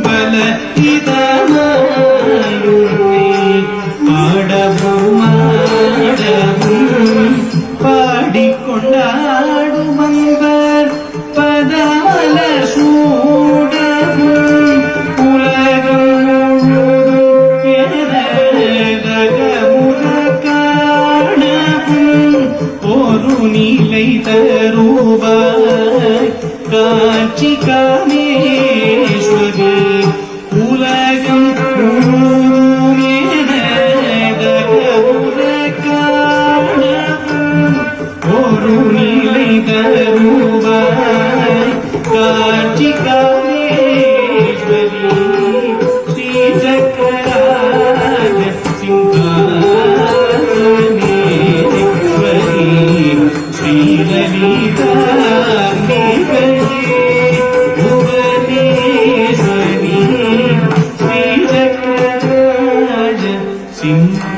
பல இதமாயுன்னை ஆடவும் ஆடவும் பாடிக்கொண்டாடும் அன்பர் பதமல சூடவும் உலகம் முழுதும் எனதகமுற காணவும் ஒரு நிலை தருவாய் காட்சி காமேஸ்வரி உலகம் முழுதும் எனதகமுற காணவும் ஒரு நிலை தருவாய் காட்சி காமேஸ்வரி ஸ்ரீ சக்கராஜ சிம்ஹாசனேஸ்வரி ஸ்ரீ லலிதாம்பிகே புவனேஸ்வரி ஸ்ரீ சக்கராஜ சிம்ஹாசனே